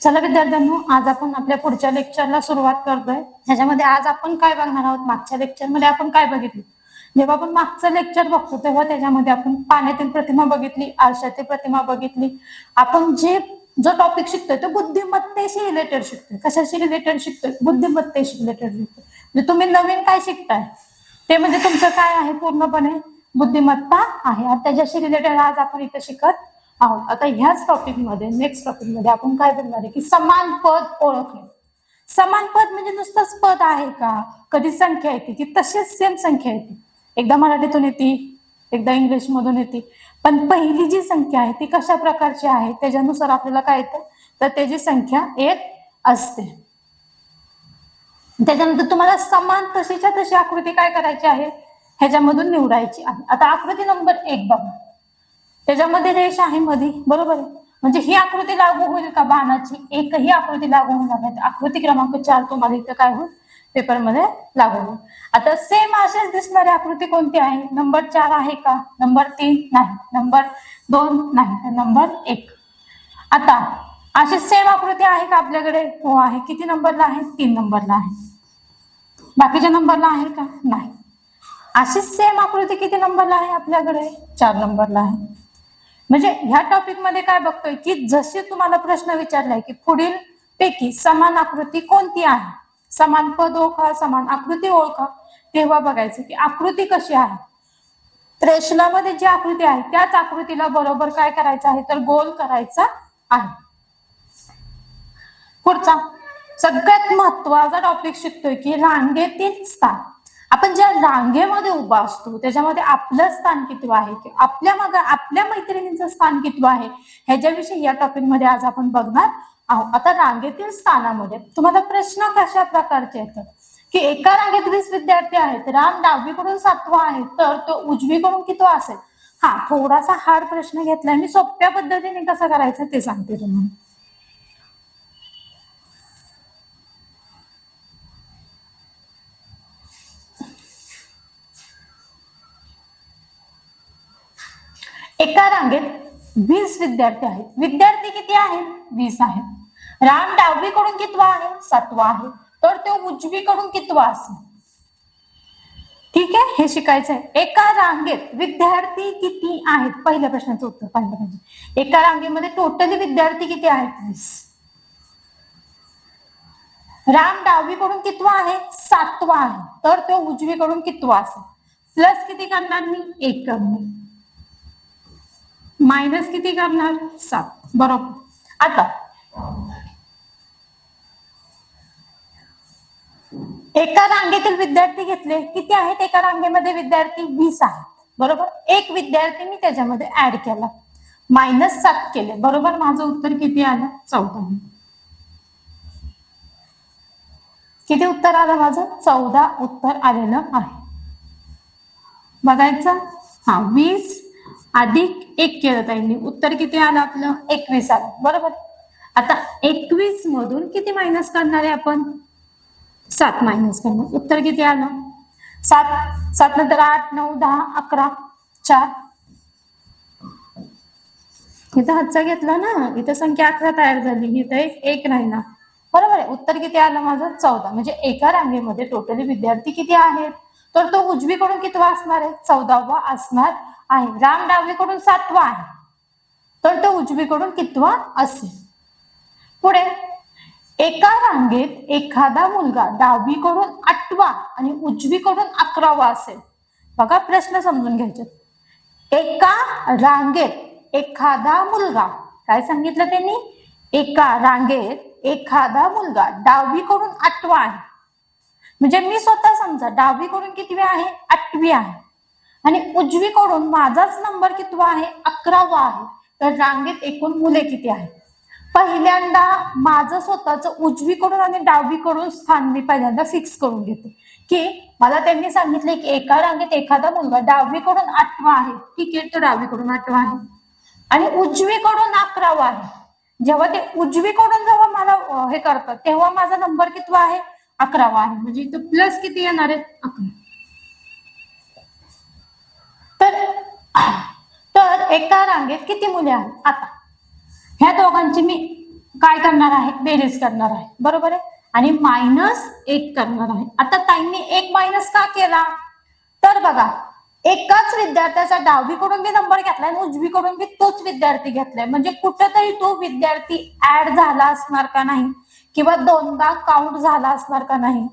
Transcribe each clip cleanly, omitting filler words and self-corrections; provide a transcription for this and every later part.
चला विद्यार्थ्यांनो, आज आपण आपल्या पुढच्या लेक्चरला सुरुवात करतोय. ह्याच्यामध्ये आज आपण काय बघणार आहोत? मागच्या लेक्चरमध्ये आपण काय बघितलं? जेव्हा आपण मागचं लेक्चर बघतो तेव्हा त्याच्यामध्ये आपण पाण्यातील प्रतिमा बघितली, आरशातील प्रतिमा बघितली. आपण जो टॉपिक शिकतोय तो बुद्धिमत्तेशी रिलेटेड शिकतोय. कशाशी रिलेटेड शिकतोय? बुद्धिमत्तेशी रिलेटेड शिकतोय. म्हणजे तुम्ही नवीन काय शिकताय ते म्हणजे तुमचं काय आहे? पूर्णपणे बुद्धिमत्ता आहे. आणि त्याच्याशी रिलेटेड आज आपण इथे शिकत आहोत. आता ह्याच टॉपिकमध्ये नेक्स्ट टॉपिकमध्ये आपण काय बघणार आहे की समान पद ओळखणे. समान पद म्हणजे नुसतंच पद आहे का? कधी संख्या येते की तशीच सेम संख्या येते. एकदा मराठीतून येते, एकदा इंग्लिश मधून येते. पण पहिली जी संख्या आहे ती कशा प्रकारची आहे त्याच्यानुसार आपल्याला काय येतं तर त्याची संख्या एक असते. त्याच्यानंतर तुम्हाला समान तशीच्या तशी आकृती काय करायची आहे ह्याच्यामधून निवडायची आहे. आता आकृती नंबर 1 बघा. त्याच्यामध्ये रेष आहे मध्ये, बरोबर आहे. म्हणजे ही आकृती लागू होईल का? बाणाची एकही आकृती लागू होणार नाही. आकृती क्रमांक 4 तुम्हाला इथं काय होईल पेपरमध्ये लागू होईल. आता सेम अशीच दिसणारी आकृती कोणती आहे? नंबर 4 आहे का? नंबर 3 नाही, नंबर 2 नाही, तर नंबर 1. आता अशी सेम आकृती आहे का आपल्याकडे? हो आहे. किती नंबरला आहे? 3 नंबरला आहे. बाकीच्या नंबरला आहे का? नाही. अशी सेम आकृती किती नंबरला आहे आपल्याकडे? 4 नंबरला आहे. म्हणजे ह्या टॉपिक मध्ये काय बघतोय की जसे तुम्हाला प्रश्न विचारलाय की पुढील पैकी समान आकृती कोणती आहे, समान पद ओळखा, समान आकृती ओळखा, तेव्हा बघायचं की आकृती कशी आहे. त्रिशूलामध्ये जी आकृती आहे त्याच आकृतीला बरोबर काय करायचं आहे तर गोल करायचा आहे. पुढचा सगळ्यात महत्वाचा टॉपिक शिकतोय की रांगेतील स्थान. आपण ज्या रांगेमध्ये उभा असतो त्याच्यामध्ये आपलं स्थान किती आहे की आपल्या मागे आपल्या मैत्रिणींचं स्थान किती आहे ह्याच्याविषयी या टॉपिक मध्ये आज आपण बघणार आहोत. आता रांगेतील स्थानामध्ये तुम्हाला प्रश्न कशा प्रकारचे येतात की एका रांगेत 20 विद्यार्थी आहेत, राम डावीकडून 7वा आहे तर तो उजवीकडून कितवा असेल? हा थोडासा हार्ड प्रश्न घेतलाय मी, सोप्या पद्धतीने कसं करायचं ते सांगते तुम्हाला. एका रांगेत 20 विद्यार्थी आहेत. विद्यार्थी किती आहेत? 20 आहेत. राम डावीकडून कितवा आहे? 7वा आहे. तर तो उजवीकडून कितवा असेल? ठीक आहे, हे शिकायचं आहे. एका रांगेत विद्यार्थी किती आहेत? पहिल्या प्रश्नाचं उत्तर पाहिलं पाहिजे. एका रांगेमध्ये टोटली विद्यार्थी किती आहेत? 20. राम डावीकडून कितवा आहे? 7वा आहे. तर तो उजवीकडून कितवा असेल? प्लस किती करणार मी? 1 करणार. मायनस किती करणार? 7. बरोबर. आता एका रांगेतील विद्यार्थी घेतले, किती आहेत एका रांगेमध्ये विद्यार्थी? 20 आहेत. बरोबर. एक विद्यार्थी मी त्याच्यामध्ये ऍड केला, -7 केले. बरोबर. माझं उत्तर किती आलं? 14. किती उत्तर आलं माझं? 14 उत्तर आलेलं आहे. बघायचं. हा 20 अधिक 1 केलं त्यांनी, उत्तर किती आलं आपलं? 21 आलं. बरोबर. आता 21 मधून किती मायनस करणार आहे आपण? 7 मायनस करणार. उत्तर किती आलं? 7. 7 नंतर 8, 9, 10, 11, 4. इथं हातचा घेतला ना, इथं संख्या 11 तयार झाली, इथं एक राहिला. बरोबर आहे. उत्तर किती आलं माझं? 14. म्हणजे एका रांगेमध्ये टोटली विद्यार्थी किती आहेत तर तो उजवीकडून कितवा असणार आहे? 14वा असणार आहे. राम डावीकडून 7वा आहे तर तो उजवीकडून कितवा असेल? पुढे एका रांगेत एखादा मुलगा डावीकडून 8वा आणि उजवीकडून 11वा असेल. बघा प्रश्न समजून घ्यायचे. एका रांगेत एखादा मुलगा, काय सांगितलं त्यांनी? एका रांगेत एखादा मुलगा डावीकडून 8वा आहे. म्हणजे मी स्वतः समजा डावीकडून कितवी आहे? 8वी आहे. आणि उजवीकडून माझाच नंबर कितवा आहे? 11वा आहे. तर रांगेत एकूण मुले किती आहेत? पहिल्यांदा माझं स्वतःचं उजवीकडून आणि डावीकडून स्थान मी पहिल्यांदा फिक्स करून घेते की मला त्यांनी सांगितले की एका रांगेत एखादा मुलगा डावीकडून 8वा आहे. ठीक आहे, तो डावीकडून 8वा आहे आणि उजवीकडून 11वा आहे. जेव्हा ते उजवीकडून जेव्हा मला हे करतात तेव्हा माझा नंबर कितवा आहे? 11वा आहे. म्हणजे इथं प्लस किती येणार आहे? 11. तर एका रांगेत किती मुले आहेत? आता ह्या दोघांची मी काय करणार आहे, बेरीज करणार आहे, बरोबर आहे, आणि -1 करणार आहे. आता ताईंनी 1 मायनस का केला, तर बघा एकाच विद्यार्थ्याचा डावीकडून बी नंबर घेतलाय आणि उजवीकडून बी तोच विद्यार्थी घेतलाय, म्हणजे कुठेतरी तो विद्यार्थी ऍड झाला असणार का नाही, किंवा दोनदा काउंट झाला असणार का नाही,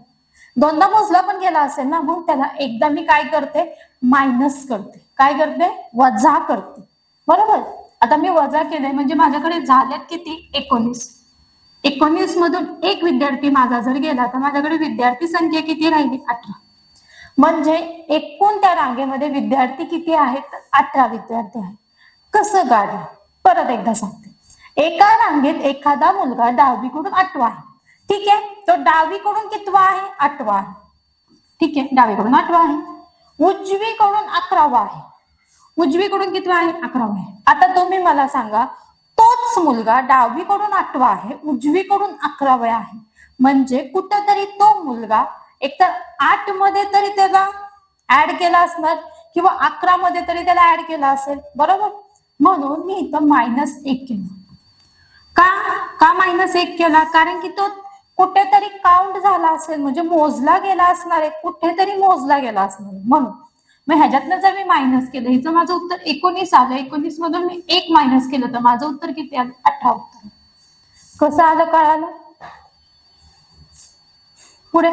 दोनदा मोजला पण गेला असेल ना, मग त्याला एकदा मी काय करते, मायनस करते. काय करते, वजा करते, बरोबर. आता मी वजा केलंय म्हणजे माझ्याकडे झाल्यात किती, 19. 19 मधून एक विद्यार्थी माझा जर गेला तर माझ्याकडे विद्यार्थी संख्या किती राहिली, 18. म्हणजे एकूण त्या रांगेमध्ये विद्यार्थी किती आहेत, 18 विद्यार्थी आहेत. कसं काढलं, परत एकदा सांगते. एका रांगेत एखादा मुलगा डावीकडून 8वा आहे, ठीक आहे. तो डावीकडून कितवा आहे, 8वा आहे, ठीक आहे. डावीकडून 8वा आहे. उजवीकडून 11वा आहे. उजवीकडून कितवा आहे, 11वा आहे. आता तुम्ही मला सांगा, तोच मुलगा डावीकडून 8वा आहे, उजवीकडून 11वा आहे, म्हणजे कुठंतरी तो मुलगा एकतर 8 मध्ये तरी त्याला ऍड केला असणार, किंवा 11 मध्ये तरी त्याला ऍड केला असेल, बरोबर. म्हणून मी इथं -1 केलं. का -1 केला, कारण की तो कुठेतरी काउंट झाला असेल, म्हणजे मोजला गेला असणार आहे, कुठेतरी मोजला गेला असणार आहे, म्हणून. मग ह्याच्यातनं जर मी मायनस केलं, हिचं माझं उत्तर 19 आलं, 19 मधून मी 1 मायनस केलं तर माझं उत्तर किती आलं, 18 उत्तर. कसं आलं, कळालं. पुढे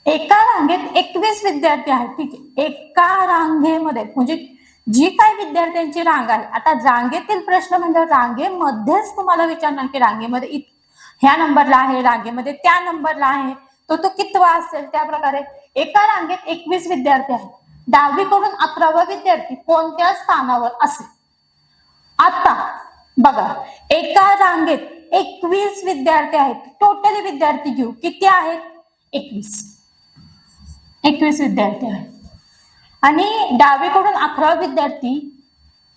एका रांगेत 21 विद्यार्थी आहेत, ठीक आहे. एका रांगेमध्ये म्हणजे जी काही विद्यार्थ्यांची रांग आहे, आता रांगेतील प्रश्न म्हणजे रांगेमध्येच तुम्हाला विचारणार की रांगेमध्ये ह्या नंबरला आहे, रांगेमध्ये त्या नंबरला आहे, तो कितवा असेल, त्या प्रकारे एका रांगेत 21 विद्यार्थी आहेत, डावीकडून 11वा विद्यार्थी कोणत्या स्थानावर असेल. आता बघा, एका रांगेत 21 विद्यार्थी आहेत, टोटली विद्यार्थी घेऊ, किती आहेत, 21 विद्यार्थी आहेत, आणि डावीकडून 11वा विद्यार्थी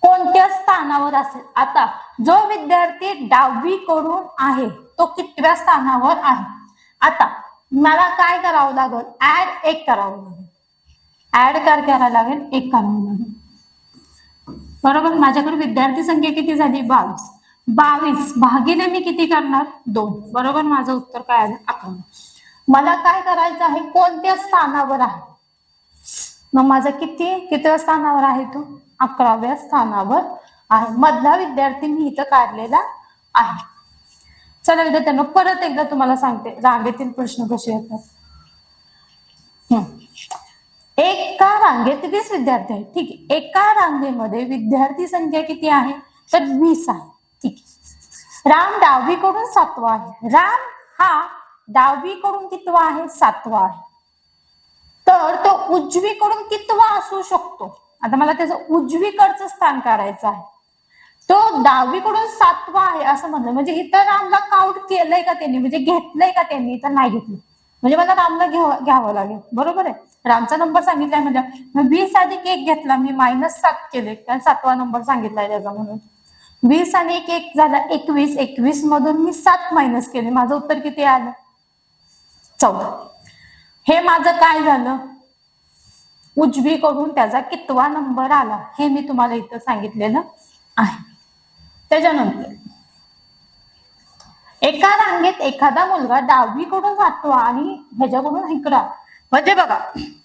कोणत्या स्थानावर असेल. आता जो विद्यार्थी डावीकडून आहे तो कितव्या स्थानावर आहे. आता मला काय करावं लागेल, ऍड 1 करावं लागेल, ऍड करायला लागेल, 1 करावं लागेल, बरोबर. माझ्याकडे विद्यार्थी संख्या किती झाली, 22. 22 भागिले मी किती करणार, 2, बरोबर. माझं उत्तर काय आलं, 11. मला काय करायचं आहे, कोणत्या स्थानावर आहे, मग माझं कितव्या स्थानावर आहे, तो 11व्या स्थानावर आहे. मधला विद्यार्थी मी इथं काढलेला आहे. चला विद्यार्थ्यांना परत एकदा तुम्हाला सांगते, रांगेतील प्रश्न कसे येतात. एका रांगेत 20 विद्यार्थी आहेत, ठीक आहे. एका रांगेमध्ये विद्यार्थी संख्या किती आहे, तर 20 आहे, ठीक आहे. राम डावीकडून 7वा आहे. राम हा डावीकडून कितवा आहे, 7वा आहे. तर तो उजवीकडून कितवा असू शकतो. आता मला त्याचं उजवीकडचं स्थान काढायचं आहे. तो डावीकडून 7वा आहे असं म्हणलं, म्हणजे इथं रामला काउंट केलंय का त्यांनी, म्हणजे घेतलंय का त्यांनी, तर नाही घेतलं, म्हणजे मला रामला घ्यावं लागेल, बरोबर आहे. रामचा नंबर सांगितलाय म्हणजे 20 अधिक 1 घेतला मी, -7 केले, कारण 7वा नंबर सांगितलाय त्याचा, म्हणून 20 आणि 1 झाला 21. 21 मधून मी 7 मायनस केले, माझं उत्तर किती आलं, 14. हे माझं काय झालं, उजवीकडून त्याचा कितवा नंबर आला हे मी तुम्हाला इथं सांगितलेलं आहे. त्याच्यानंतर एका रांगेत एखादा मुलगा डावीकडून 8वा आणि ह्याच्याकडून इकडा, म्हणजे बघा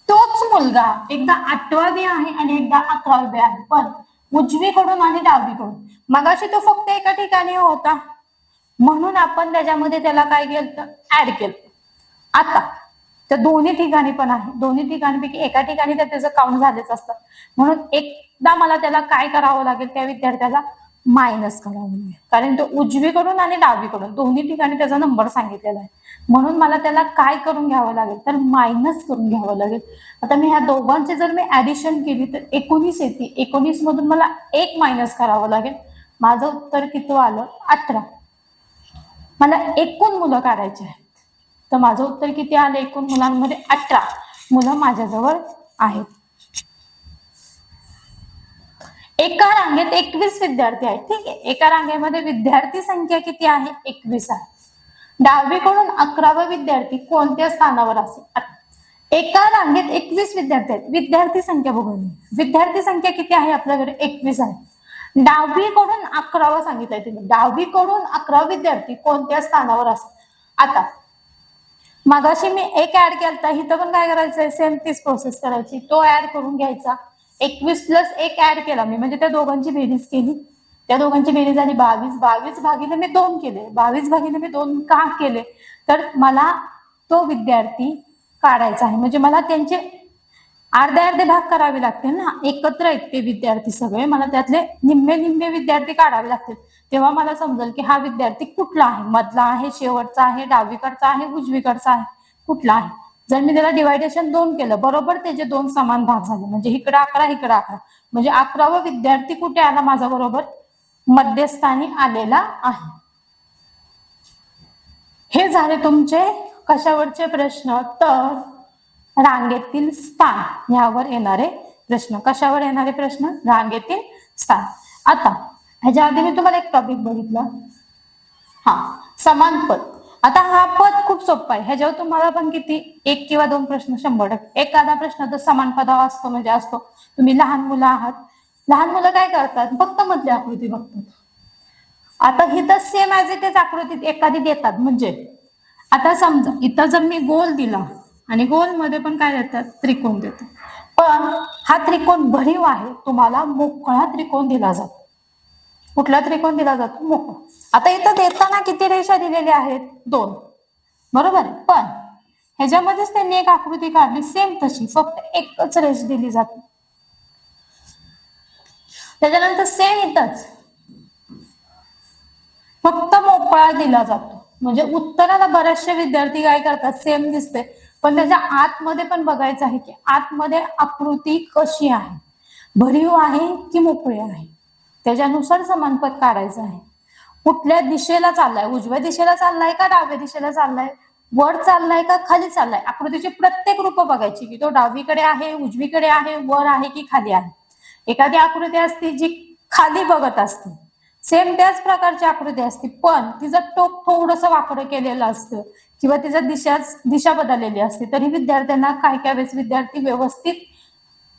तोच मुलगा एकदा 8वा बी आहे आणि एकदा 11वा बी आहे, पण उजवीकडून आणि डावीकडून. मगाशी तो फक्त एका ठिकाणी होता, म्हणून आपण त्याच्यामध्ये त्याला काय केलं, ऍड केलं. आता तर दोन्ही ठिकाणी पण आहे, दोन्ही ठिकाणपैकी एका ठिकाणी तर त्याचं काउंट झालेच असतं, म्हणून एकदा मला त्याला काय करावं लागेल, त्या विद्यार्थ्याला मायनस करावं लागेल, कारण तो उजवीकडून आणि डावीकडून दोन्ही ठिकाणी त्याचा नंबर सांगितलेला आहे, म्हणून मला त्याला काय करून घ्यावं लागेल, तर मायनस करून घ्यावं लागेल. आता मी ह्या दोघांची जर मी ऍडिशन केली तर 19 येते. 19 मधून मला 1 मायनस करावं लागेल, माझं उत्तर किती आलं, 18. मला एकूण मुलं काढायची आहेत, तर माझं उत्तर किती आलं, एकूण मुलांमध्ये 18 मुलं माझ्याजवळ आहेत. एका रांगेत 21 विद्यार्थी आहेत, ठीक आहे. एका रांगेमध्ये विद्यार्थी संख्या किती आहे, 21 आहे. डावीकडून 11वा विद्यार्थी कोणत्या स्थानावर असेल. एका रांगेत 21 विद्यार्थी आहेत, विद्यार्थी संख्या बघून, विद्यार्थी संख्या किती आहे आपल्याकडे, 21 आहे. डावीकडून 11वा सांगितलंय तुम्ही, डावीकडून 11 विद्यार्थी कोणत्या स्थानावर असतात. आता मगाशी मी एक ऍड केलता, इथं पण काय करायचंय, सेम तीच प्रोसेस करायची, तो ऍड करून घ्यायचा. 21 प्लस 1 ऍड केला मी, म्हणजे त्या दोघांची बेरीज केली, त्या दोघांची बेरीज झाली 22. 22 भागिले मी 2 केले. 22 भागिले मी 2 का केले, तर मला तो विद्यार्थी काढायचा आहे, म्हणजे मला त्यांचे अर्धे अर्धे भाग करावे लागतील ना, एकत्र आहेत ते विद्यार्थी सगळे, मला त्यातले निम्मे निम्मे विद्यार्थी काढावे लागतील, तेव्हा मला समजेल की हा विद्यार्थी कुठला आहे, मधला आहे, शेवटचा आहे, डावीकडचा आहे, उजवीकडचा आहे, कुठला आहे. जर मी त्याला डिवायडेशन 2 केलं, बरोबर त्याचे 2 समान भाग झाले, म्हणजे इकडे 11 इकडे 11, म्हणजे 11वा विद्यार्थी कुठे आला माझा, बरोबर मध्यस्थानी आलेला आहे. हे झाले तुमचे कशावरचे प्रश्न, तर रांगेतील स्थान यावर येणारे प्रश्न. कशावर येणारे प्रश्न, रांगेतील स्थान. आता ह्याच्या आधी मी तुम्हाला एक टॉपिक बघितलं, हा समान पद. आता हा पद खूप सोपा आहे, ह्याच्यावर तुम्हाला पण किती 1 किंवा 2 प्रश्न 100%, एखादा प्रश्न तर समान पदावर असतो, म्हणजे असतो. तुम्ही लहान मुलं आहात, लहान मुलं काय करतात, फक्त मधली आकृती बघतात. आता इथं सेम ॲज इट इज आकृतीत एखादी देतात, म्हणजे आता समजा इथं जर मी गोल दिला आणि गोल मध्ये पण काय देतात, त्रिकोण देतात, पण हा त्रिकोण भरीव आहे, तुम्हाला मोकळा त्रिकोण दिला जातो. कुठला त्रिकोण दिला जातो, मोकळा. आता इथं देताना किती रेषा दिलेल्या आहेत, 2, बरोबर आहे, पण ह्याच्यामध्येच त्यांनी एक आकृती काढली सेम तशी, फक्त एकच रेष दिली जाते. त्याच्यानंतर सेम इथंच फक्त मोकळा दिला जातो, म्हणजे उत्तराला बरेचसे विद्यार्थी काय करतात, सेम दिसते, पण त्याच्या आतमध्ये पण बघायचं आहे की आतमध्ये आकृती कशी आहे, भरीव आहे की मोकळी आहे, त्याच्यानुसार समानपद काढायचं आहे. कुठल्या दिशेला चाललाय, उजव्या दिशेला चाललाय का डाव्या दिशेला चाललाय, वर चाललाय का खाली चाललाय, आकृतीची प्रत्येक रूप बघायची की तो डावीकडे आहे, उजवीकडे आहे, वर आहे की खाली आहे. एखादी आकृती असते जी खाली बघत असते, सेम त्याच प्रकारची आकृती असते, पण तिचं टोक थोडस वाकडं केलेलं असतं किंवा तिचा दिशा बदललेली असते, तरी विद्यार्थ्यांना काय काय वेळेस विद्यार्थी व्यवस्थित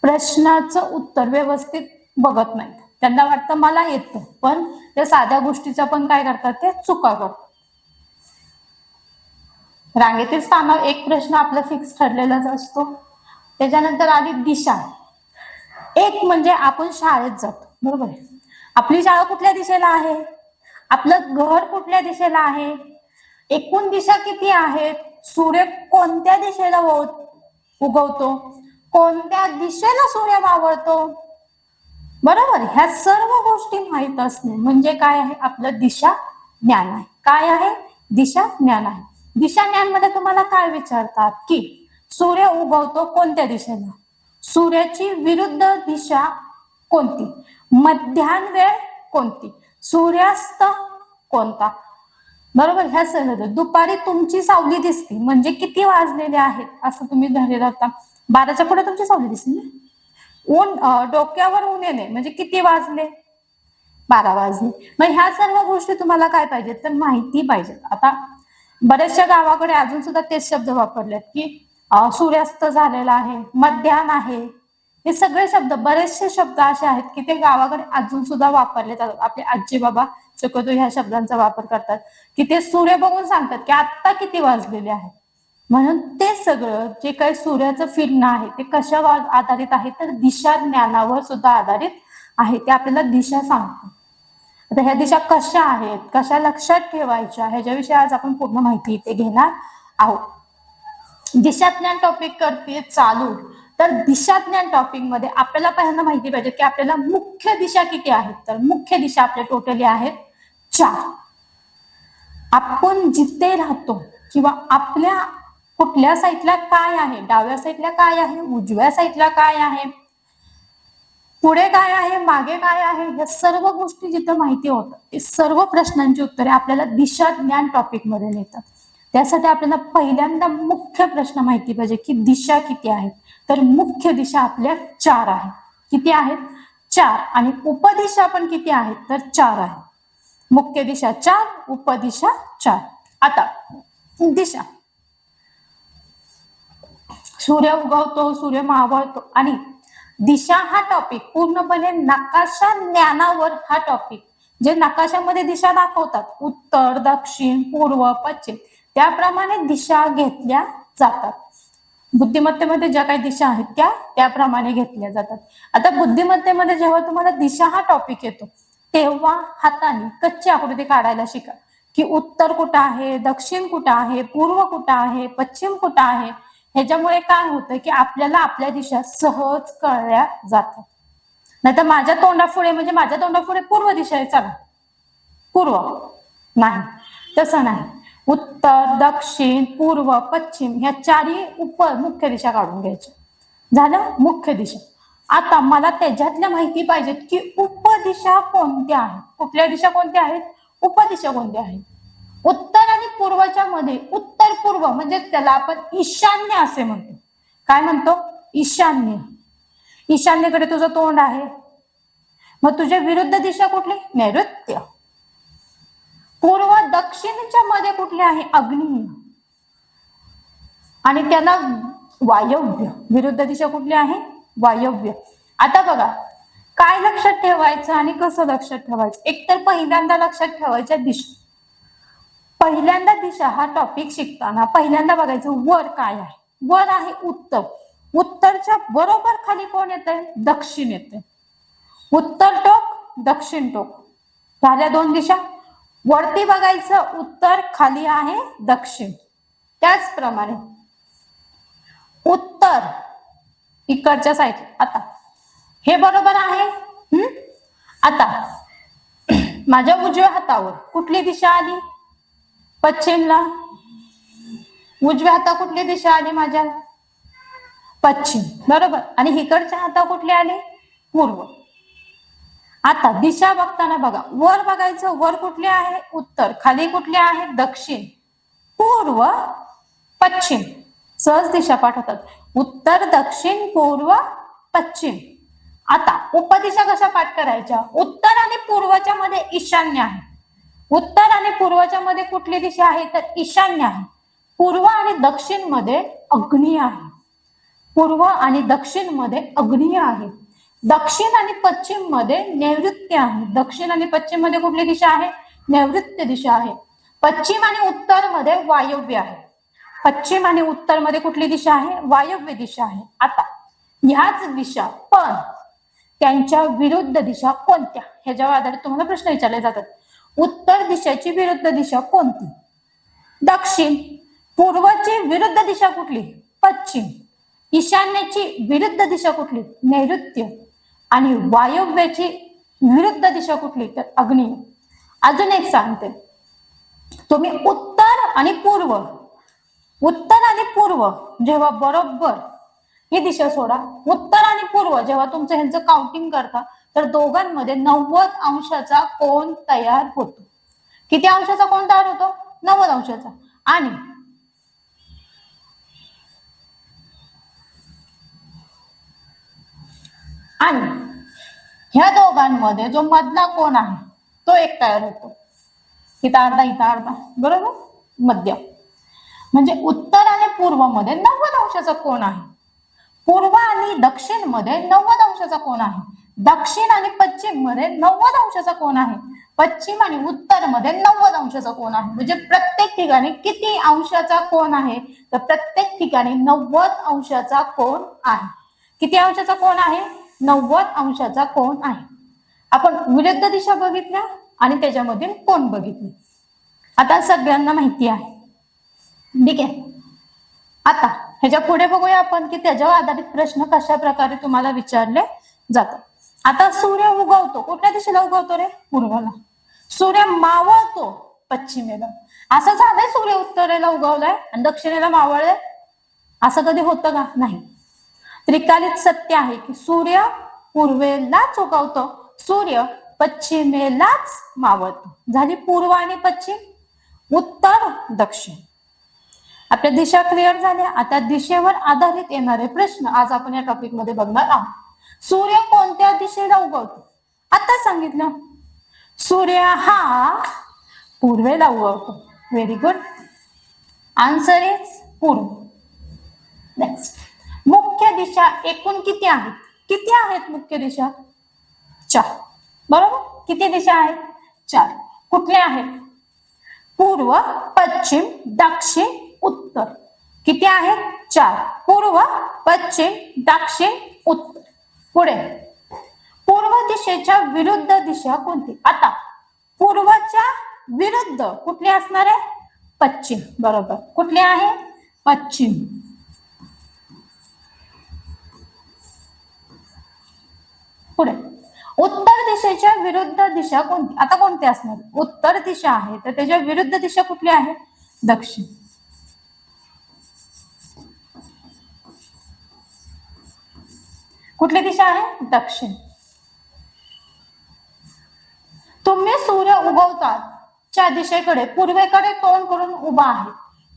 प्रश्नाचं उत्तर व्यवस्थित बघत नाहीत, त्यांना वाटतं मला येतं, पण त्या साध्या गोष्टीचा पण काय करतात, ते चुका करतात. रांगेतील स्थानावर एक प्रश्न आपला फिक्स ठरलेलाच असतो. त्याच्यानंतर आली दिशा. एक म्हणजे आपण शाळेत जातो, बरोबर आहे, आपली शाळा कुठल्या दिशेला आहे, आपलं घर कुठल्या दिशेला आहे, एकूण दिशा किती आहेत, सूर्य कोणत्या दिशेला उगवतो, कोणत्या दिशेला सूर्य मावळतो, बरोबर. ह्या सर्व गोष्टी माहित असणे म्हणजे काय आहे, आपलं दिशा ज्ञान आहे. काय आहे, दिशा ज्ञान आहे. दिशा ज्ञान मध्ये तुम्हाला काय विचारतात की सूर्य उगवतो कोणत्या दिशेला, सूर्याची विरुद्ध दिशा कोणती, मध्यान्ह वेळ कोणती, सूर्यास्त कोणता, बरोबर. ह्या सगळ्या दुपारी तुमची सावली दिसते म्हणजे किती वाजलेले आहेत असं तुम्ही धरले जाता, 12च्या पुढे तुमची सावली दिसते ना, ऊन डोक्यावर ऊन येणे म्हणजे किती वाजले, 12 वाजले. मग ह्या सर्व गोष्टी तुम्हाला काय पाहिजेत, तर माहिती पाहिजेत. आता बऱ्याचशा गावाकडे अजून सुद्धा तेच शब्द वापरलेत की सूर्यास्त झालेला आहे, मध्यान्ह आहे, हे सगळे शब्द, बरेचसे शब्द असे आहेत की ते गावाकडे अजून सुद्धा वापरले जातात. आपले आजी बाबा शक्यतो ह्या शब्दांचा वापर करतात की ते सूर्य बघून सांगतात की आता किती वाजलेले आहेत. म्हणून ते सगळं जे काही सूर्याचं फिरणं आहे ते कशावर आधारित आहे, तर दिशा ज्ञानावर सुद्धा आधारित आहे, ते आपल्याला दिशा सांगतात. आता ह्या दिशा कशा आहेत, कशा लक्षात ठेवायच्या, ह्याच्याविषयी आज आपण पूर्ण माहिती इथे घेणार आहोत. दिशाज्ञान टॉपिक करते चालू, तर दिशाज्ञान टॉपिक मध्ये आपल्याला पहिल्यांदा माहिती पाहिजे की आपल्याला मुख्य दिशा किती आहेत, तर मुख्य दिशा आपल्या टोटली आहेत 4. आपण जिथे राहतो किंवा आपल्या कुठल्या साईडला काय आहे, डाव्या साईडला काय आहे, उजव्या साईडला काय आहे, पुढे काय आहे, मागे काय आहे, या सर्व गोष्टी जिथे माहिती होतात, ते सर्व प्रश्नांची उत्तरे आपल्याला दिशा ज्ञान टॉपिक मध्ये मिळतात. त्यासाठी आपल्याला पहिल्यांदा मुख्य प्रश्न माहिती पाहिजे की दिशा किती आहेत, तर मुख्य दिशा आपल्या 4 आहेत. किती आहेत, 4. आणि उपदिशा पण किती आहेत, तर 4 आहेत. मुख्य दिशा 4, उपदिशा 4. आता दिशा, सूर्य उगवतो, सूर्य मावळतो आणि दिशा हा टॉपिक पूर्णपणे नकाशा ज्ञानावर हा टॉपिक, जे नकाशामध्ये दिशा दाखवतात उत्तर, दक्षिण, पूर्व, पश्चिम, त्याप्रमाणे दिशा घेतल्या जातात. बुद्धिमत्तेमध्ये ज्या काही दिशा आहेत त्याप्रमाणे घेतल्या जातात. आता बुद्धिमत्तेमध्ये जेव्हा तुम्हाला दिशा हा टॉपिक येतो तेव्हा हाताने कच्ची आकृती काढायला शिका, की उत्तर कुठं आहे, दक्षिण कुठं आहे, पूर्व कुठं आहे, पश्चिम कुठं आहे. ह्याच्यामुळे काय होतं की आपल्याला आपल्या दिशा सहज कळल्या जातात. नाहीतर माझ्या तोंडापुढे पूर्व दिशा आहे, चला पूर्व, नाही तसं नाही. उत्तर, दक्षिण, पूर्व, पश्चिम ह्या चारही मुख्य दिशा काढून घ्यायच्या. झालं मुख्य दिशा. आता मला त्याच्यातल्या माहिती पाहिजेत की उपदिशा कोणत्या आहेत. कुठल्या दिशा कोणत्या आहेत, उपदिशा कोणत्या आहेत. उत्तर आणि पूर्वच्या मध्ये उत्तर पूर्व म्हणजे त्याला आपण ईशान्य असे म्हणतो. काय म्हणतो, ईशान्य. ईशान्येकडे तुझं तोंड आहे, मग तुझ्या विरुद्ध दिशा कुठली, नैऋत्य. पूर्व दक्षिणच्या मध्ये कुठले आहे, आग्नेय. आणि त्याला वायव्य, विरुद्ध दिशा कुठली आहे, वायव्य. आता बघा काय लक्षात ठेवायचं आणि कसं लक्षात ठेवायचं. एकतर पहिल्यांदा लक्षात ठेवायच्या दिशा. पहिल्यांदा दिशा हा टॉपिक शिकताना पहिल्यांदा बघायचं वर काय आहे. वर आहे उत्तर. उत्तरच्या बरोबर खाली कोण येतंय, दक्षिण येते. उत्तर टोक, दक्षिण टोक, झाल्या दोन दिशा. वरती बघायचं उत्तर, खाली आहे दक्षिण. त्याचप्रमाणे उत्तर इकडच्या साईड. आता हे बरोबर आहे. आता माझ्या उजव्या हातावर कुठली दिशा आली, पश्चिमला. उजव्या हाता कुठली दिशा आली माझ्या, पश्चिम, बरोबर. आणि इकडच्या हाता कुठली आली, पूर्व. आता दिशा बघताना बघा, वर बघायचं, वर कुठली आहे, उत्तर. खाली कुठली आहे, दक्षिण, पूर्व, पश्चिम. सहज दिशा पाठवतात, उत्तर, दक्षिण, पूर्व, पश्चिम. आता उपदिशा कशा पाठ करायच्या, उत्तर आणि पूर्वच्या मध्ये ईशान्य आहे. उत्तर आणि पूर्वच्या मध्ये कुठली दिशा आहे, तर ईशान्य आहे. पूर्व आणि दक्षिण मध्ये आग्नेय आहे. पूर्व आणि दक्षिण मध्ये आग्नेय आहे. दक्षिण आणि पश्चिम मध्ये नैऋत्य आहे. दक्षिण आणि पश्चिम मध्ये कुठली दिशा आहे, नैऋत्य दिशा आहे. पश्चिम आणि उत्तर मध्ये वायव्य आहे. पश्चिम आणि उत्तर मध्ये कुठली दिशा आहे, वायव्य दिशा आहे. आता ह्याच दिशा पण त्यांच्या विरुद्ध दिशा कोणत्या, ह्याच्यावर आधारित तुम्हाला प्रश्न विचारले जातात. उत्तर दिशेची विरुद्ध दिशा कोणती, दक्षिण. पूर्वची विरुद्ध दिशा कुठली, पश्चिम. ईशान्येची विरुद्ध दिशा कुठली, नैऋत्य. आणि वायव्याची विरुद्ध दिशा कुठली, तर आग्नेय. अजून एक सांगते, तुम्ही उत्तर आणि पूर्व जेव्हा बरोबर ही दिशा सोडा, उत्तर आणि पूर्व जेव्हा तुमचं ह्यांचं काउंटिंग करता तर दोघांमध्ये 90 अंशाचा कोन तयार होतो. किती अंशाचा कोन तयार होतो, 90 अंशाचा. आणि ह्या दोघांमध्ये जो मधला कोन आहे तो एक तयार होतो. इथं अर्धा, बरोबर, मध्य. म्हणजे उत्तर आणि पूर्व मध्ये 90 अंशाचा कोन आहे. पूर्व आणि दक्षिण मध्ये 90 अंशाचा कोन आहे. दक्षिण आणि पश्चिम मध्ये 90 अंशाचा कोन आहे. पश्चिम आणि उत्तर मध्ये 90 अंशाचा कोन आहे. म्हणजे प्रत्येक ठिकाणी किती अंशाचा कोन आहे, तर प्रत्येक ठिकाणी 90 अंशाचा कोन आहे. किती अंशाचा कोन आहे, 90 अंशाचा कोन आहे. आपण विरुद्ध दिशा बघितल्या आणि त्याच्यामधील कोन बघितले. आता सगळ्यांना माहिती आहे, ठीक आहे. आता ह्याच्या पुढे बघूया आपण की त्याच्यावर आधारित प्रश्न कशा प्रकारे तुम्हाला विचारले जातात. आता सूर्य उगवतो, कुठल्या दिशेला उगवतो रे, पूर्वेला. सूर्य मावळतो पश्चिमेला. असं झालंय सूर्य उत्तरेला उगवलाय आणि दक्षिणेला मावळलाय, असं कधी होतं का, नाही. त्रिकालिक सत्य आहे की सूर्य पूर्वेलाच उगवतो, सूर्य पश्चिमेलाच मावळतो. झाली पूर्व आणि पश्चिम, उत्तर, दक्षिण. आपल्या दिशा क्लिअर झाल्या. आता दिशेवर आधारित येणारे प्रश्न आज आपण या टॉपिक मध्ये बघणार आहोत. सूर्य कोणत्या दिशेला उगवतो, आता सांगितलं. सूर्य हा पूर्वेला उगवतो. व्हेरी गुड, आन्सर इज पूर्व. नेक्स्ट, मुख्य दिशा एकूण किती आहेत, किती आहेत मुख्य दिशा? 4. बरोबर. किती दिशा आहेत? 4. कुठल्या आहेत? पूर्व, पश्चिम, दक्षिण, उत्तर. किती आहेत? 4. पूर्व, पश्चिम, दक्षिण, उत्तर. पुढे पूर्व दिशेच्या विरुद्ध दिशा कोणती? आता पूर्वच्या विरुद्ध कुठली असणार आहे? पश्चिम. बरोबर. कुठली आहे? पश्चिम. पुढे उत्तर दिशेच्या विरुद्ध दिशा कोणती? आता कोणती असणार? उत्तर दिशा आहे तर त्याच्या विरुद्ध दिशा कुठली आहे? दक्षिण. कुठली दिशा आहे? दक्षिण. तुम्ही सूर्य उगवतात च्या दिशेकडे पूर्वेकडे तोंड करून उभा आहे.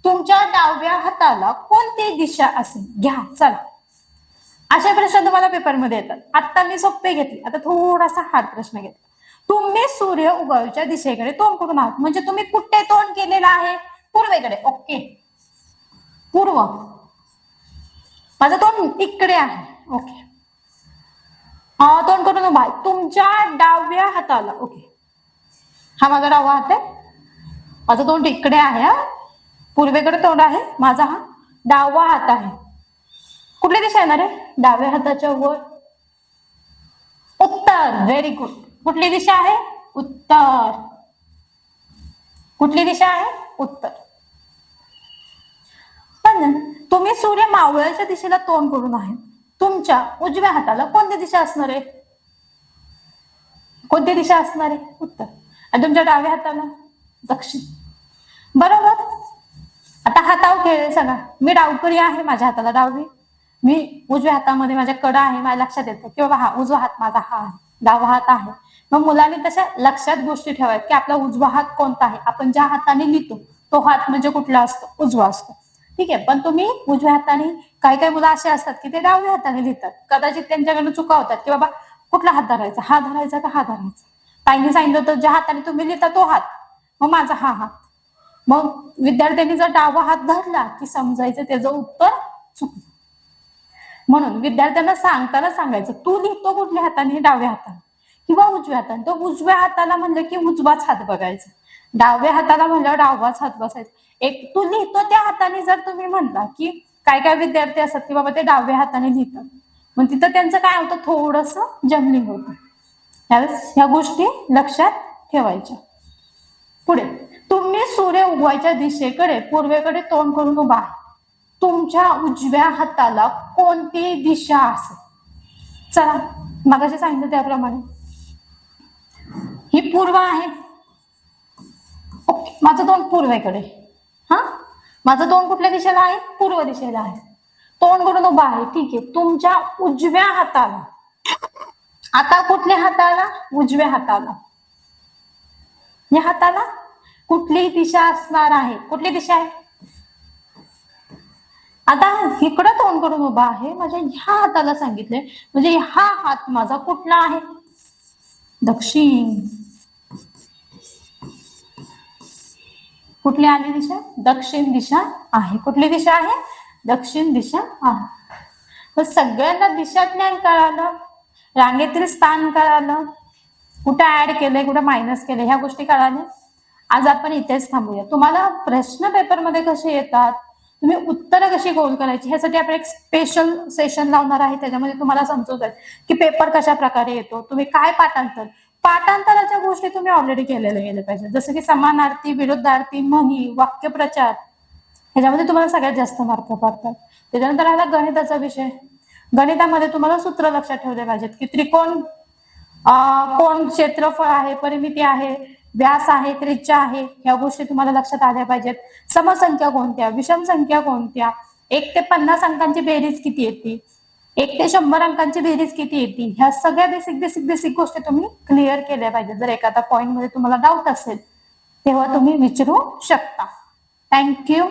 तुमच्या डाव्या हाताला कोणती दिशा असेल? घ्या. चला, असे प्रश्न तुम्हाला पेपरमध्ये येतात. आता मी सोपे घेतले, आता थोडासा हार्ड प्रश्न घेतला. तुम्ही सूर्य उगवायच्या दिशेकडे तोंड करून आहात म्हणजे तुम्ही कुठे तोंड केलेलं आहे? पूर्वेकडे. ओके. पूर्व. माझं तोंड इकडे आहे. ओके. तोंड करून उभा आहे. तुमच्या डाव्या हाताला. ओके. हा माझा डावा हात आहे. माझं तोंड इकडे आहे. पूर्वेकडे तोंड आहे. माझा हा डावा हात आहे. कुठली दिशा येणार आहे? डाव्या हाताच्या वर. उत्तर. Very good. कुठली दिशा आहे? उत्तर. कुठली दिशा आहे? उत्तर. पण तुम्ही सूर्य मावळ्याच्या दिशेला तोंड करून आहे. तुमच्या उजव्या हाताला कोणती दिशा असणार आहे? कोणती दिशा असणार आहे? उत्तर. आणि तुमच्या डाव्या हाताला? दक्षिण. बरोबर. आता हातावर खेळ सांगा. मी डावकरी आहे, माझ्या हाताला डावी. मी उजव्या हातामध्ये माझ्या कडा आहे. माझ्या लक्षात येतं की बाबा हा उजवा हात माझा हा आहे, डावा हात आहे. मग मुलांनी तशा लक्षात गोष्टी ठेवायत की आपला उजवा हात कोणता आहे. आपण ज्या हाताने लिहितो तो हात म्हणजे कुठला असतो? उजवा असतो. ठीक आहे. पण तुम्ही उजव्या हाताने, काही काही मुलं असे असतात की ते डाव्या हाताने लिहितात. कदाचित त्यांच्याकडनं चुका होतात की बाबा कुठला हात धरायचा, हा धरायचा का हा धरायचा. ताईंनी सांगितलं तर ज्या हाताने तुम्ही लिहिता तो हात, मग माझा हा हात. मग विद्यार्थ्यांनी जर डावा हात धरला की समजायचं त्याचं उत्तर चुकलं. म्हणून विद्यार्थ्यांना सांगताना सांगायचं तू लिहितो कुठल्या हाताने? डाव्या हाताने किंवा उजव्या हाताने. तो उजव्या हाताला म्हणलं की उजवाच हात बघायचा, डाव्या हाताला म्हणलं डावाच हात बसायचा. एक तू लिहितो त्या हाताने जर तुम्ही म्हणला की काय काय विद्यार्थी असतात की बाबा ते डाव्या हाताने लिहितात, मग तिथं त्यांचं काय होतं? थोडस जम्बलिंग होतं. त्यावेळेस ह्या गोष्टी लक्षात ठेवायच्या. पुढे तुम्ही सूर्य उगवायच्या दिशेकडे पूर्वेकडे तोंड करून उभा आहे. तुमच्या उजव्या हाताला कोणती दिशा असेल? चला, मगाशी सांगितलं त्याप्रमाणे ही पूर्व आहे. ओके. माझं तोंड पूर्वेकडे. हा, माझं तोंड कुठल्या दिशेला आहे? पूर्व दिशेला आहे. तोंड करून उभा आहे. ठीक आहे. तुमच्या उजव्या हाताला, आता कुठल्या हाताला? उजव्या हाताला. या हाताला कुठली दिशा असणार आहे? कुठली दिशा आहे? आता इकडं तोंड करून उभा आहे. माझ्या ह्या हाताला सांगितले म्हणजे हा हात माझा कुठला आहे? दक्षिण. कुठली आली दिशा? दक्षिण दिशा आहे. कुठली दिशा आहे? दक्षिण दिशा आहे. तर सगळ्यांना दिशा ज्ञान कळालं, रांगेतील स्थान कळालं, कुठे ऍड केलंय कुठे मायनस केलंय ह्या गोष्टी कळाल्या. आज आपण इथेच थांबूया. तुम्हाला प्रश्न पेपरमध्ये कसे येतात, तुम्ही उत्तरं कशी गोल करायची ह्यासाठी आपण एक स्पेशल सेशन लावणार आहे. त्याच्यामध्ये तुम्हाला समजवतात की पेपर कशा प्रकारे येतो, तुम्ही काय पाठांतराच्या गोष्टी तुम्ही ऑलरेडी केलेल्या गेल्या पाहिजे. जसं की समानार्थी, विरुद्धार्थी, म्हणी, वाक्यप्रचार ह्याच्यामध्ये तुम्हाला सगळ्यात जास्त मार्क पडतात. त्याच्यानंतर आला गणिताचा विषय. गणितामध्ये तुम्हाला सूत्र लक्षात ठेवले पाहिजेत की त्रिकोण कोण क्षेत्रफळ आहे, परिमिती आहे, व्यास आहे, त्रिज्या आहे, ह्या गोष्टी तुम्हाला लक्षात आल्या पाहिजेत. समसंख्या कोणत्या, विषम संख्या कोणत्या, 1 ते 50 अंकांची बेरीज किती येते, 1 ते 100 अंकांची बेरीज किती येते, ह्या सगळ्या बेसिक गोष्टी तुम्ही क्लिअर केल्या पाहिजेत. जर एखादा पॉइंट मध्ये तुम्हाला डाऊट असेल तेव्हा तुम्ही विचारू शकता. थँक्यू.